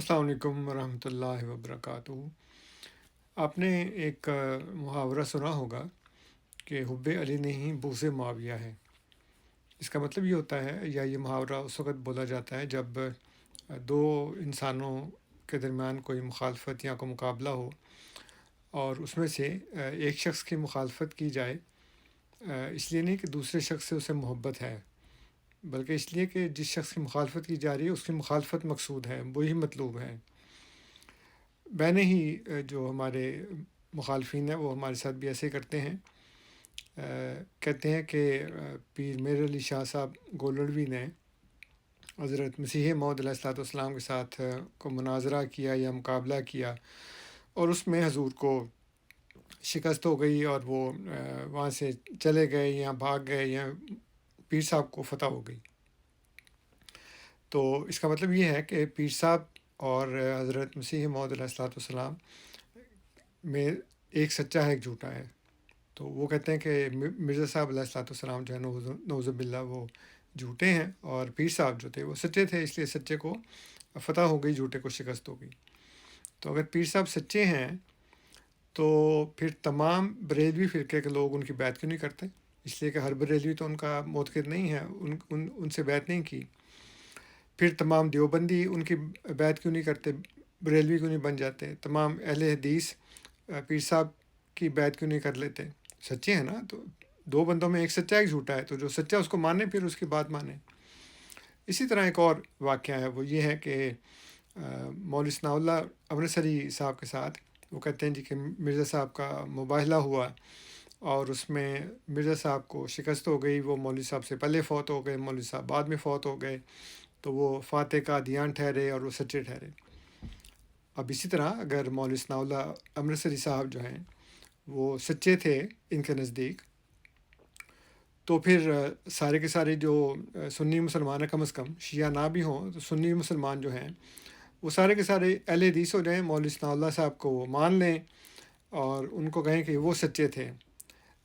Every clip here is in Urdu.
السلام علیکم ورحمۃ اللہ وبرکاتہ۔ آپ نے ایک محاورہ سنا ہوگا کہ حب علی نہیں بغض معاویہ ہے۔ اس کا مطلب یہ ہوتا ہے، یا یہ محاورہ اس وقت بولا جاتا ہے جب دو انسانوں کے درمیان کوئی مخالفت یا کوئی مقابلہ ہو، اور اس میں سے ایک شخص کی مخالفت کی جائے، اس لیے نہیں کہ دوسرے شخص سے اسے محبت ہے، بلکہ اس لیے کہ جس شخص کی مخالفت کی جا رہی ہے اس کی مخالفت مقصود ہے، وہی مطلوب ہے۔ بہنیں ہی جو ہمارے مخالفین ہیں وہ ہمارے ساتھ بھی ایسے کرتے ہیں۔ کہتے ہیں کہ پیر میر علی شاہ صاحب گولڑوی نے حضرت مسیح موعود علیہ الصلوۃ والسلام کے ساتھ کو مناظرہ کیا یا مقابلہ کیا، اور اس میں حضور کو شکست ہو گئی، اور وہ وہاں سے چلے گئے یا بھاگ گئے، یا پیر صاحب کو فتح ہو گئی۔ تو اس کا مطلب یہ ہے کہ پیر صاحب اور حضرت مسیح موعود علیہ الصلوۃ والسلام میں ایک سچا ہے ایک جھوٹا ہے۔ تو وہ کہتے ہیں کہ مرزا صاحب علیہ الصلوۃ والسلام جو ہے نعوذ باللہ وہ جھوٹے ہیں، اور پیر صاحب جو تھے وہ سچے تھے، اس لیے سچے کو فتح ہو گئی، جھوٹے کو شکست ہو گئی۔ تو اگر پیر صاحب سچے ہیں تو پھر تمام بریلوی فرقے کے لوگ ان کی بیعت کیوں نہیں کرتے؟ اس لیے کہ ہر بریلوی تو ان کا معتقد نہیں ہے، ان سے بیعت نہیں کی۔ پھر تمام دیوبندی ان کی بیعت کیوں نہیں کرتے، بریلوی کیوں نہیں بن جاتے؟ تمام اہل حدیث پیر صاحب کی بیعت کیوں نہیں کر لیتے؟ سچے ہیں نا۔ تو دو بندوں میں ایک سچا ایک جھوٹا ہے، تو جو سچا اس کو مانے، پھر اس کی بات مانے۔ اسی طرح ایک اور واقعہ ہے، وہ یہ ہے کہ مولوی ثناء اللہ امرتسری صاحب کے ساتھ وہ کہتے ہیں جی کہ مرزا صاحب کا مباہلہ ہوا، اور اس میں مرزا صاحب کو شکست ہو گئی، وہ مولوی صاحب سے پہلے فوت ہو گئے، مولوی صاحب بعد میں فوت ہو گئے، تو وہ فاتح کا دیان ٹھہرے اور وہ سچے ٹھہرے۔ اب اسی طرح اگر مولوی ثناء اللہ امرتسری صاحب جو ہیں وہ سچے تھے ان کے نزدیک، تو پھر سارے کے سارے جو سنی مسلمان ہیں، کم از کم شیعہ نہ بھی ہوں تو سنی مسلمان جو ہیں وہ سارے کے سارے اہل حدیث ہو جائیں، مولوی ثناء اللہ صاحب کو وہ مان لیں اور ان کو کہیں کہ وہ سچے تھے۔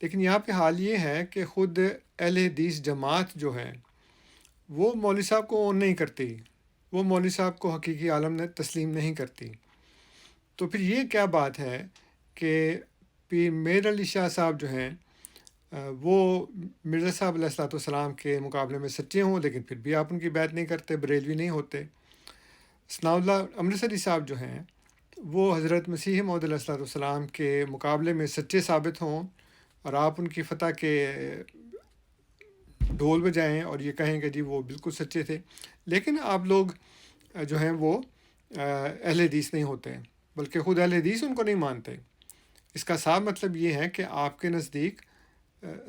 لیکن یہاں پہ حال یہ ہے کہ خود اہل حدیث جماعت جو ہے وہ مولوی صاحب کو اون نہیں کرتی، وہ مولوی صاحب کو حقیقی عالم نے تسلیم نہیں کرتی۔ تو پھر یہ کیا بات ہے کہ پیر میر علی شاہ صاحب جو ہیں وہ مرزا صاحب علیہ الصلوۃ والسلام کے مقابلے میں سچے ہوں، لیکن پھر بھی آپ ان کی بیعت نہیں کرتے، بریلوی نہیں ہوتے۔ ثناء اللہ امرتسری صاحب جو ہیں وہ حضرت مسیح موعود علیہ الصلوۃ والسلام کے مقابلے میں سچے ثابت ہوں، اور آپ ان کی فتح کے ڈھول بجائیں اور یہ کہیں کہ جی وہ بالکل سچے تھے، لیکن آپ لوگ جو ہیں وہ اہل حدیث نہیں ہوتے ہیں، بلکہ خود اہل حدیث ان کو نہیں مانتے۔ اس کا صاف مطلب یہ ہے کہ آپ کے نزدیک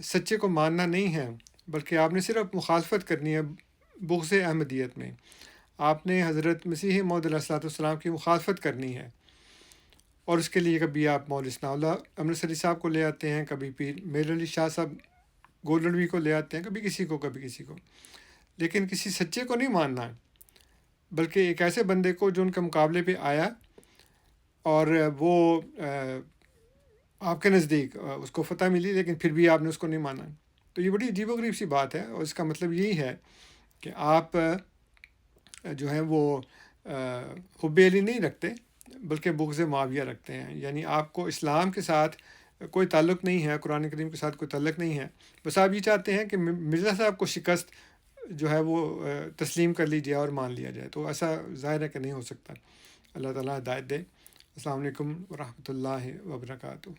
سچے کو ماننا نہیں ہے، بلکہ آپ نے صرف مخالفت کرنی ہے بغض احمدیت میں۔ آپ نے حضرت مسیح موعود علیہ الصلوۃ والسلام کی مخالفت کرنی ہے، اور اس کے لیے کبھی آپ مولوی ثناء اللہ امرتسری صاحب کو لے آتے ہیں، کبھی پیر میر علی شاہ صاحب گولڑوی کو لے آتے ہیں، کبھی کسی کو کبھی کسی کو، لیکن کسی سچے کو نہیں ماننا ہے، بلکہ ایک ایسے بندے کو جو ان کے مقابلے پہ آیا اور وہ آپ کے نزدیک اس کو فتح ملی، لیکن پھر بھی آپ نے اس کو نہیں مانا۔ تو یہ بڑی عجیب و غریب سی بات ہے، اور اس کا مطلب یہی ہے کہ آپ جو ہیں وہ حب علی نہیں رکھتے، بلکہ بغض معاویہ رکھتے ہیں۔ یعنی آپ کو اسلام کے ساتھ کوئی تعلق نہیں ہے، قرآن کریم کے ساتھ کوئی تعلق نہیں ہے، بس آپ یہ چاہتے ہیں کہ مرزا صاحب کو شکست جو ہے وہ تسلیم کر لی جائے اور مان لیا جائے۔ تو ایسا ظاہر ہے کہ نہیں ہو سکتا۔ اللہ تعالیٰ ہدایت دے۔ السلام علیکم ورحمۃ اللہ وبرکاتہ۔